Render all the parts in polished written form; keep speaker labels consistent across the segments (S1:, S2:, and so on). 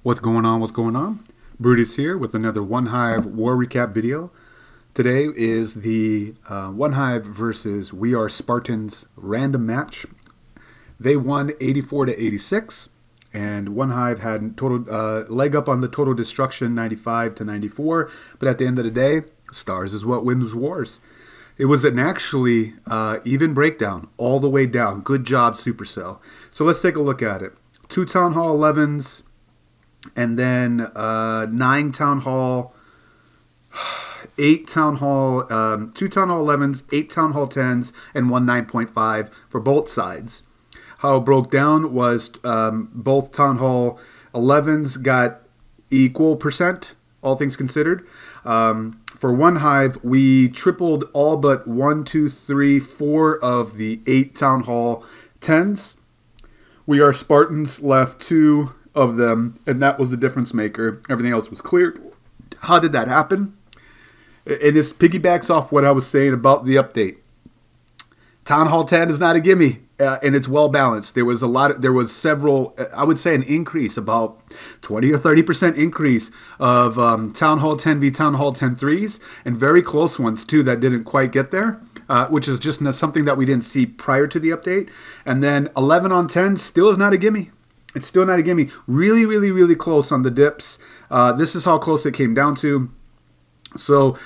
S1: What's going on? What's going on? Brutus here with another OneHive War Recap video. Today is the OneHive versus We Are Spartans random match. They won 84 to 86, and OneHive had total leg up on the total destruction 95 to 94. But at the end of the day, stars is what wins wars. It was an actually even breakdown all the way down. Good job, Supercell. So let's take a look at it. 2 Town Hall 11s. And then 9 Town Hall, 8 Town Hall, 2 Town Hall 11s, 8 Town Hall 10s, and 1 9.5 for both sides. How it broke down was both Town Hall 11s got equal percent, all things considered. For OneHive, we tripled all but 1, 2, 3, 4 of the 8 Town Hall 10s. We Are Spartans left 2 of them, and that was the difference maker. Everything else was cleared. How did that happen? It just piggybacks off what I was saying about the update. Town Hall 10 is not a gimme, and it's well balanced. There was several, I would say an increase, about 20 or 30% increase of Town Hall 10 v Town Hall 10 3s, and very close ones too that didn't quite get there, which is just something that we didn't see prior to the update. And then 11 on 10 still is not a gimme. It's still not a gimme. Really, really, really close on the dips. This is how close it came down to. So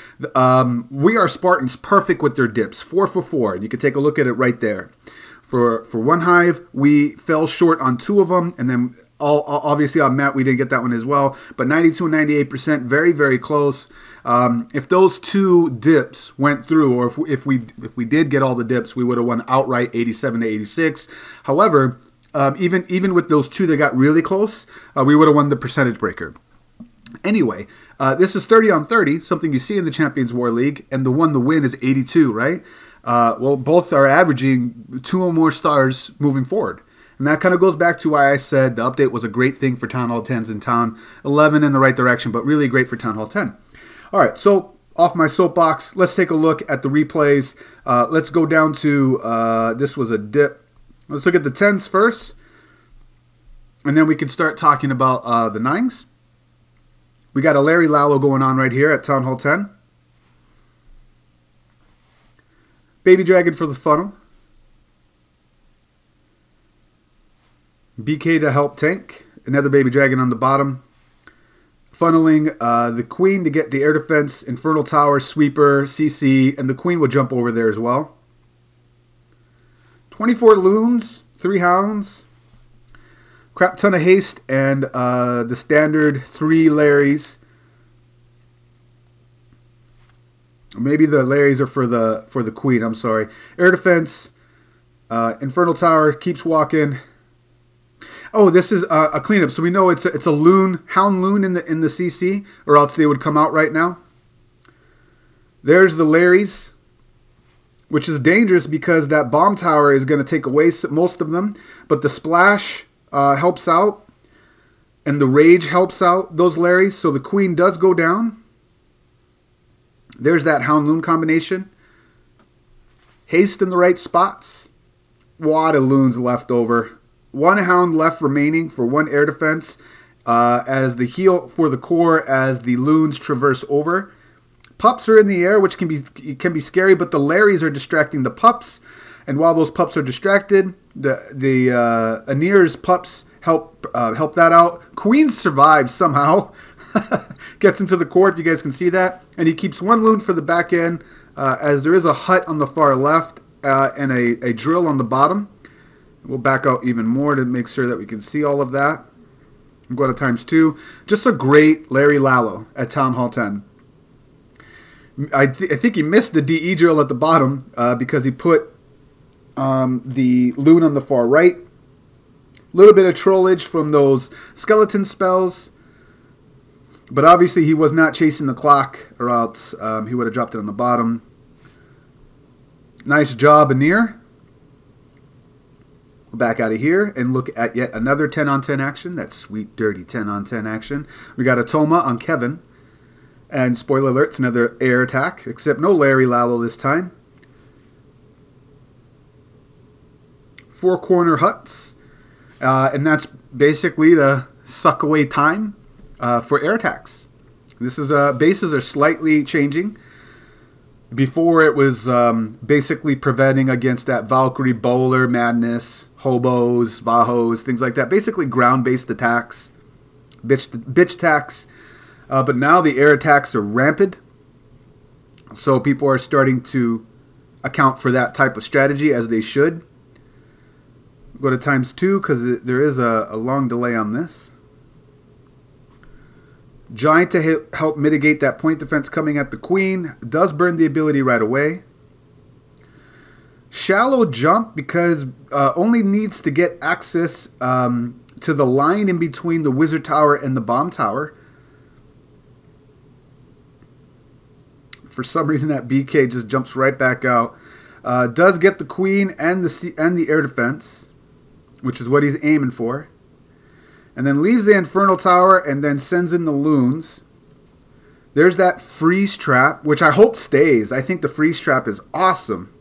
S1: We Are Spartans perfect with their dips. 4 for 4. And you can take a look at it right there. For OneHive, we fell short on 2 of them. And then obviously on Matt, we didn't get that one as well. But 92 and 98%, very, very close. If those 2 dips went through, or if we did get all the dips, we would have won outright 87 to 86. However, even with those 2 that got really close, we would have won the percentage breaker. Anyway, this is 30 on 30, something you see in the Champions War League, and the one to win is 82, right? Well, both are averaging 2 or more stars moving forward. And that kind of goes back to why I said the update was a great thing for Town Hall 10s and Town 11 in the right direction, but really great for Town Hall 10. All right, so off my soapbox, let's take a look at the replays. Let's go down to, this was a dip. Let's look at the 10s first, and then we can start talking about the 9s. We got a Larry Lalo going on right here at Town Hall 10. Baby Dragon for the funnel. BK to help tank. Another Baby Dragon on the bottom. Funneling the Queen to get the air defense, Infernal Tower, Sweeper, CC, and the Queen will jump over there as well. 24 loons, 3 hounds, crap ton of haste, and the standard 3 Larrys. Maybe the Larrys are for the Queen. I'm sorry. Air defense, Infernal Tower keeps walking. Oh, this is a cleanup, so we know it's a loon, hound loon in the CC, or else they would come out right now. There's the Larrys, which is dangerous because that bomb tower is going to take away most of them. But the splash helps out, and the rage helps out those Larrys. So the Queen does go down. There's that Hound Loon combination. Haste in the right spots. Lot of loons left over. 1 hound left remaining for 1 air defense as the heal for the core as the loons traverse over. Pups are in the air, which can be scary, but the Larrys are distracting the pups. And while those pups are distracted, the Anir's pups help that out. Queen survives somehow. Gets into the core, if you guys can see that. And he keeps 1 loon for the back end, as there is a hut on the far left and a drill on the bottom. We'll back out even more to make sure that we can see all of that. We'll go to ×2. Just a great Larry Lalo at Town Hall 10. I think he missed the DE drill at the bottom because he put the loon on the far right. A little bit of trollage from those skeleton spells. But obviously he was not chasing the clock, or else he would have dropped it on the bottom. Nice job, Anir. We'll back out of here and look at yet another 10 on 10 action. That sweet, dirty 10 on 10 action. We got a Toma on Kevin. And spoiler alert, it's another air attack, except no Larry Lalo this time. 4 corner huts. And that's basically the suck away time for air attacks. This is bases are slightly changing. Before it was basically preventing against that Valkyrie bowler madness, hobos, vahos, things like that. Basically ground-based attacks, bitch attacks. But now the air attacks are rampant. So people are starting to account for that type of strategy as they should. Go to ×2 because there is a long delay on this. Giant to help mitigate that point defense coming at the queen. Does burn the ability right away. Shallow jump because only needs to get access to the line in between the wizard tower and the bomb tower. For some reason that BK just jumps right back out. Does get the queen and the air defense, which is what he's aiming for. And then leaves the Infernal Tower and then sends in the loons. There's that freeze trap, which I hope stays. I think the freeze trap is awesome.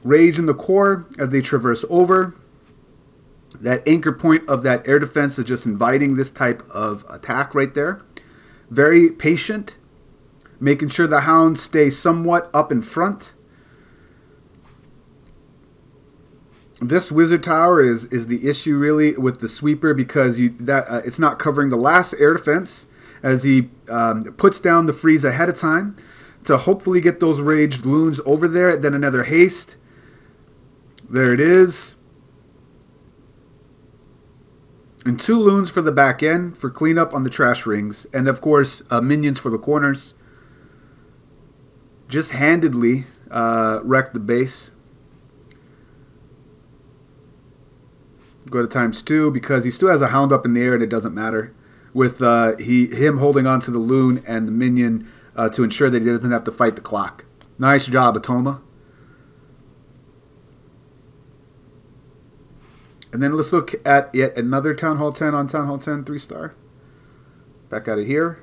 S1: Rage in the core as they traverse over. That anchor point of that air defense is just inviting this type of attack right there. Very patient. Making sure the hounds stay somewhat up in front. This wizard tower is the issue really with the sweeper because it's not covering the last air defense as he puts down the freeze ahead of time to hopefully get those raged loons over there. Then another haste. There it is. And 2 loons for the back end for cleanup on the trash rings. And of course minions for the corners. Just handedly wrecked the base. Go to ×2 because he still has a hound up in the air and it doesn't matter. With him holding on to the loon and the minion to ensure that he doesn't have to fight the clock. Nice job, Atoma. And then let's look at yet another Town Hall 10 on Town Hall 10 3-star. Back out of here.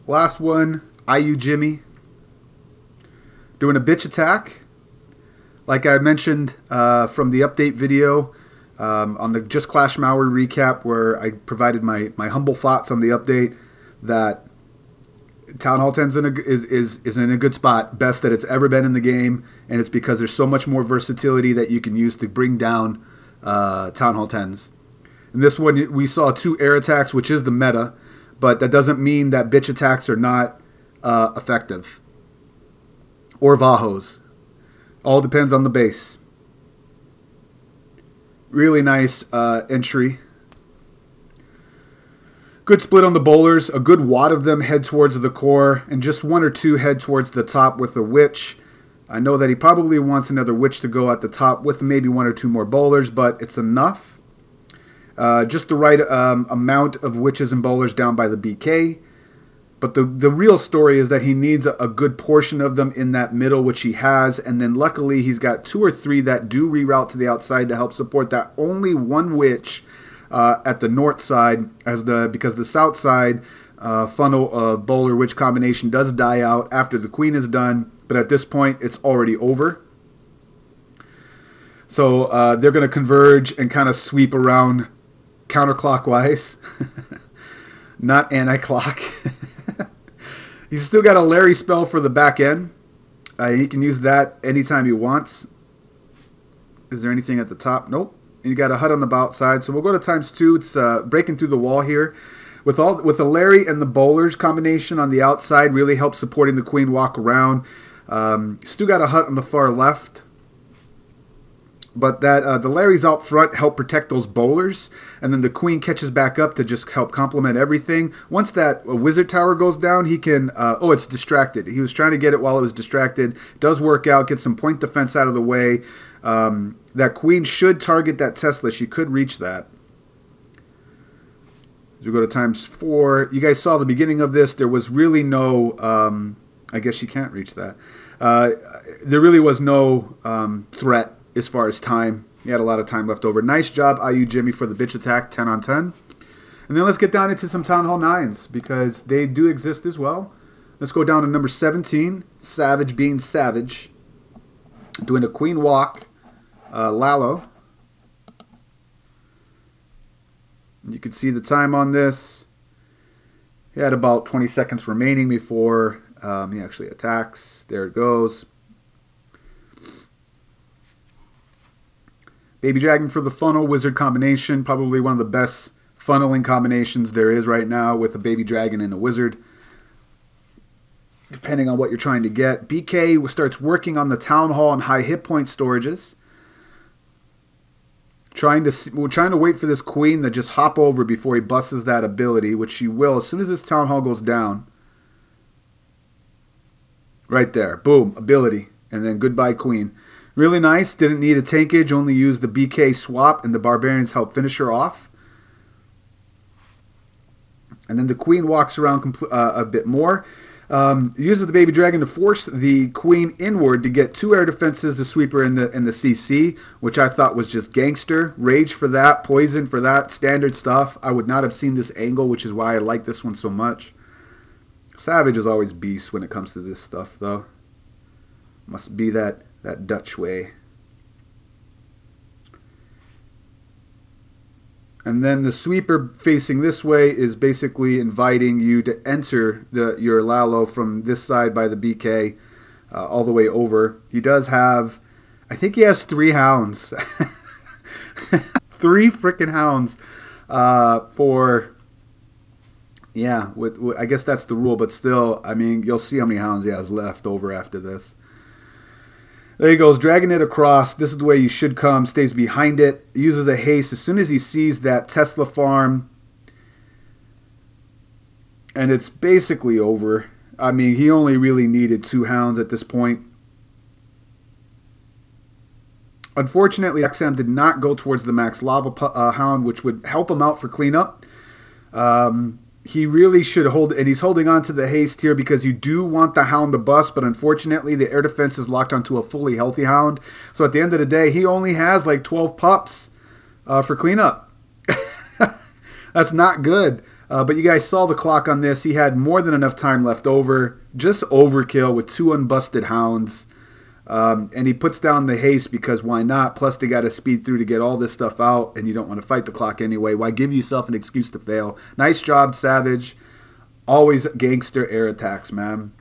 S1: Last one, IU Jimmy. Doing a bitch attack. Like I mentioned from the update video on the Just Clash Maui recap where I provided my humble thoughts on the update that Town Hall 10 is in a good spot. Best that it's ever been in the game. And it's because there's so much more versatility that you can use to bring down Town Hall 10s. In this one we saw 2 air attacks, which is the meta. But that doesn't mean that bitch attacks are not effective. Or Vahos. All depends on the base. Really nice entry. Good split on the bowlers. A good wad of them head towards the core. And just 1 or 2 head towards the top with the witch. I know that he probably wants another witch to go at the top with maybe 1 or 2 more bowlers. But it's enough. Just the right amount of witches and bowlers down by the BK. But the real story is that he needs a good portion of them in that middle, which he has. And then luckily he's got 2 or 3 that do reroute to the outside to help support that only 1 witch at the north side because the south side funnel of bowler witch combination does die out after the queen is done. But at this point it's already over. So they're going to converge and kind of sweep around counterclockwise. Not anti-clock. He's still got a Larry spell for the back end. He can use that anytime he wants. Is there anything at the top? Nope. And you got a hut on the outside. So we'll go to ×2. It's breaking through the wall here. With the Larry and the bowlers combination on the outside really helps supporting the queen walk around. Still got a hut on the far left. But that the Larry's out front help protect those bowlers, and then the queen catches back up to just help complement everything. Once that wizard tower goes down, he can... oh, it's distracted. He was trying to get it while it was distracted. Does work out, get some point defense out of the way. That queen should target that Tesla. She could reach that. As we go to ×4, you guys saw the beginning of this. There was really no... I guess she can't reach that. There really was no threat as far as time. He had a lot of time left over. Nice job, IU Jimmy, for the bitch attack, 10 on 10. And then let's get down into some Town Hall 9s, because they do exist as well. Let's go down to number 17, Savage being Savage. Doing a queen walk, Lalo. could see the time on this. He had about 20 seconds remaining before he actually attacks. There it goes. Baby Dragon for the funnel wizard combination. Probably one of the best funneling combinations there is right now with a Baby Dragon and a wizard, depending on what you're trying to get. BK starts working on the Town Hall and high hit point storages. We're trying to wait for this queen to just hop over before he busts that ability, which she will as soon as this Town Hall goes down. Right there. Boom. Ability. And then goodbye queen. Really nice. Didn't need a tankage. Only used the BK swap, and the barbarians help finish her off. And then the queen walks around a bit more. Uses the Baby Dragon to force the queen inward to get 2 air defenses, the sweeper and the CC, which I thought was just gangster. Rage for that, poison for that, standard stuff. I would not have seen this angle, which is why I like this one so much. Savage is always beast when it comes to this stuff, though. Must be that Dutch way. And then the sweeper facing this way is basically inviting you to enter your Lalo from this side by the BK all the way over. He does have, I think he has 3 hounds. 3 freaking hounds yeah, I guess that's the rule, but still, I mean, you'll see how many hounds he has left over after this. There he goes, dragging it across. This is the way you should come. Stays behind it. Uses a haste as soon as he sees that Tesla farm. And it's basically over. I mean, he only really needed 2 hounds at this point. Unfortunately, XM did not go towards the Max Lava Hound, which would help him out for cleanup. He really should hold, and he's holding on to the haste here because you do want the hound to bust, but unfortunately the air defense is locked onto a fully healthy hound. So at the end of the day, he only has like 12 pups for cleanup. That's not good. But you guys saw the clock on this. He had more than enough time left over. Just overkill with 2 unbusted hounds. And he puts down the haste because why not? Plus they got to speed through to get all this stuff out, and you don't want to fight the clock anyway. Why give yourself an excuse to fail? Nice job, Savage. Always gangster air attacks, man.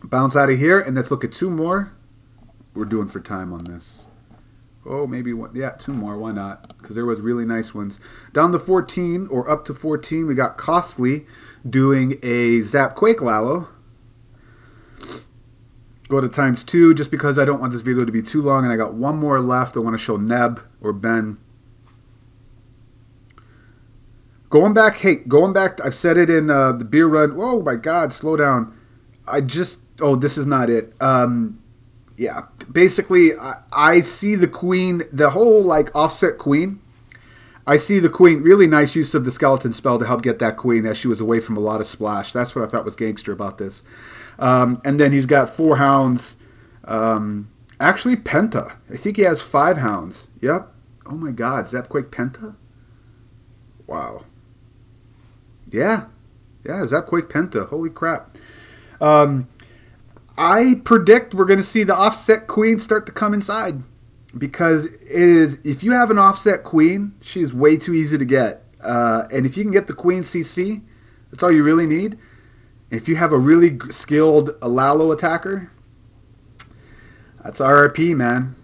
S1: Bounce out of here, and let's look at 2 more. We're doing for time on this. Oh, maybe one. Yeah, 2 more. Why not? Because there was really nice ones. Down to 14, or up to 14, we got Costly doing a Zap Quake Lalo. Go to ×2 just because I don't want this video to be too long, and I got 1 more left. I want to show Neb or Ben. Going back, I've said it in the beer run. Oh my God, slow down. Oh, this is not it. Yeah, basically, I see the queen, the whole like offset queen. I see the queen, really nice use of the skeleton spell to help get that queen as she was away from a lot of splash. That's what I thought was gangster about this. And then he's got 4 hounds. Actually, Penta. I think he has 5 hounds. Yep. Oh my God. Zapquake Penta? Wow. Yeah. Yeah, Zapquake Penta. Holy crap. I predict we're going to see the offset queen start to come inside. Because if you have an offset queen, she's way too easy to get. And if you can get the queen CC, that's all you really need. If you have a really skilled Lalo attacker, that's RRP, man.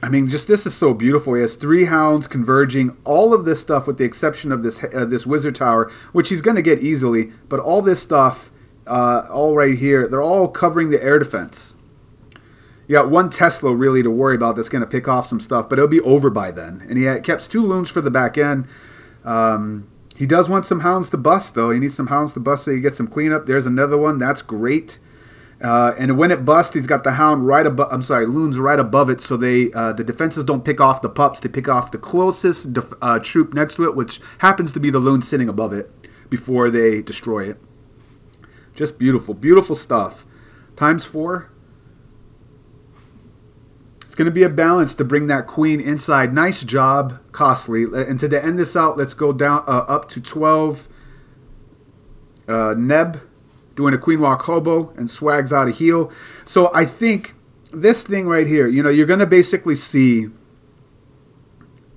S1: I mean, just this is so beautiful. He has 3 hounds converging. All of this stuff, with the exception of this wizard tower, which he's going to get easily. But all this stuff, all right here, they're all covering the air defense. You got 1 Tesla really to worry about that's going to pick off some stuff, but it'll be over by then. And he kept 2 looms for the back end. He does want some hounds to bust, though. He needs some hounds to bust so he gets some cleanup. There's another one. That's great. And when it busts, he's got the hound right above. I'm sorry, loons right above it, so the defenses don't pick off the pups. They pick off the closest troop next to it, which happens to be the loon sitting above it before they destroy it. Just beautiful, beautiful stuff. ×4. It's going to be a balance to bring that queen inside. Nice job, Costly. And to end this out, let's go down up to 12. Neb doing a queen walk hobo and swags out a heel. So I think this thing right here, you know, you're going to basically see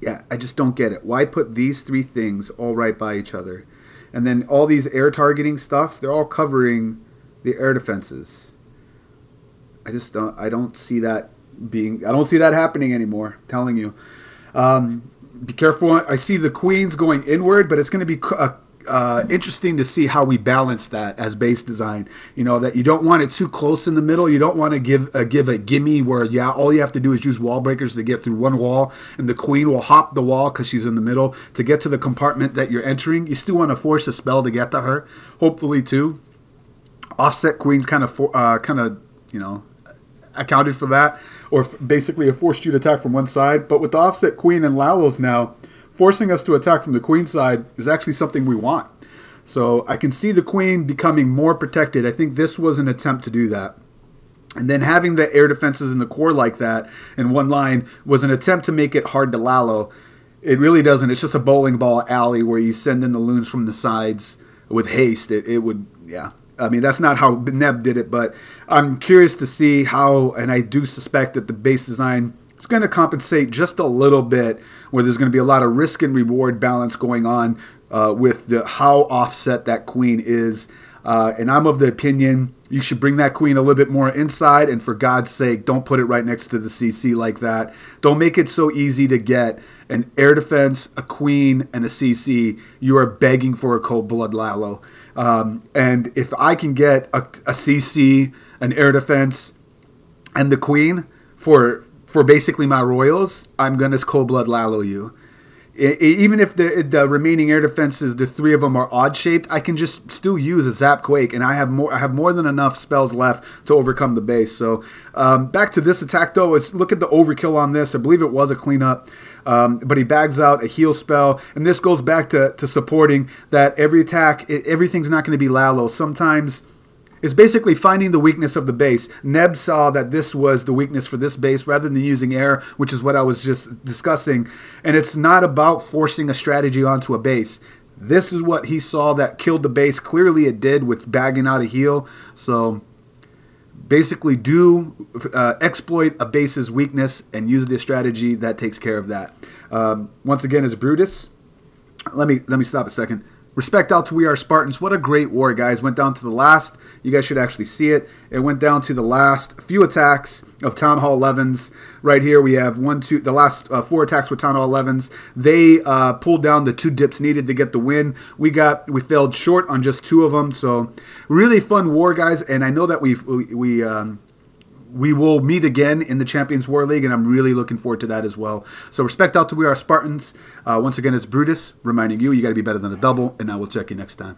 S1: Yeah, I just don't get it. Why put these three things all right by each other? And then all these air targeting stuff, they're all covering the air defenses. I don't see that happening anymore, I'm telling you. Be careful. I see the queens going inward, but it's going to be interesting to see how we balance that as base design. You know, that you don't want it too close in the middle. You don't want to give a gimme where, yeah, all you have to do is use wall breakers to get through one wall, and the queen will hop the wall because she's in the middle to get to the compartment that you're entering. You still want to force a spell to get to her, hopefully too. Offset queens kind of you know, accounted for that, or basically it forced you to attack from one side. But with the offset queen and Lalos now, forcing us to attack from the queen side is actually something we want. So I can see the queen becoming more protected. I think this was an attempt to do that. And then having the air defenses in the core like that in one line was an attempt to make it hard to Lalo. It really doesn't. It's just a bowling ball alley where you send in the loons from the sides with haste. It would, yeah. I mean, that's not how Neb did it, but I'm curious to see how, and I do suspect that the base design is going to compensate just a little bit, where there's going to be a lot of risk and reward balance going on with how offset that queen is. And I'm of the opinion you should bring that queen a little bit more inside, and for God's sake, don't put it right next to the CC like that. Don't make it so easy to get an air defense, a queen, and a CC. You are begging for a cold blood Lalo. And if I can get a CC, an air defense, and the queen for basically my royals, I'm going to cold blood Lalo you. Even if the remaining air defenses, the three of them are odd shaped, I can just still use a Zap Quake, and I have more than enough spells left to overcome the base. So back to this attack though, look at the overkill on this. I believe it was a cleanup, but he bags out a heal spell, and this goes back to supporting that every attack, everything's not going to be Lalo. Sometimes it's basically finding the weakness of the base. Neb saw that this was the weakness for this base rather than using air, which is what I was just discussing. And it's not about forcing a strategy onto a base. This is what he saw that killed the base. Clearly it did with bagging out a heal. So basically exploit a base's weakness and use the strategy that takes care of that. Once again, it's Brutus. Let me stop a second. Respect out to We Are Spartans. What a great war, guys. Went down to the last. You guys should actually see it. It went down to the last few attacks of Town Hall 11s. Right here we have the last 4 attacks with Town Hall 11s. They pulled down the 2 dips needed to get the win. We failed short on just 2 of them. So really fun war, guys. And I know that we will meet again in the Champions War League, and I'm really looking forward to that as well. So respect out to We Are Spartans. Once again, it's Brutus reminding you got to be better than a double, and I will check you next time.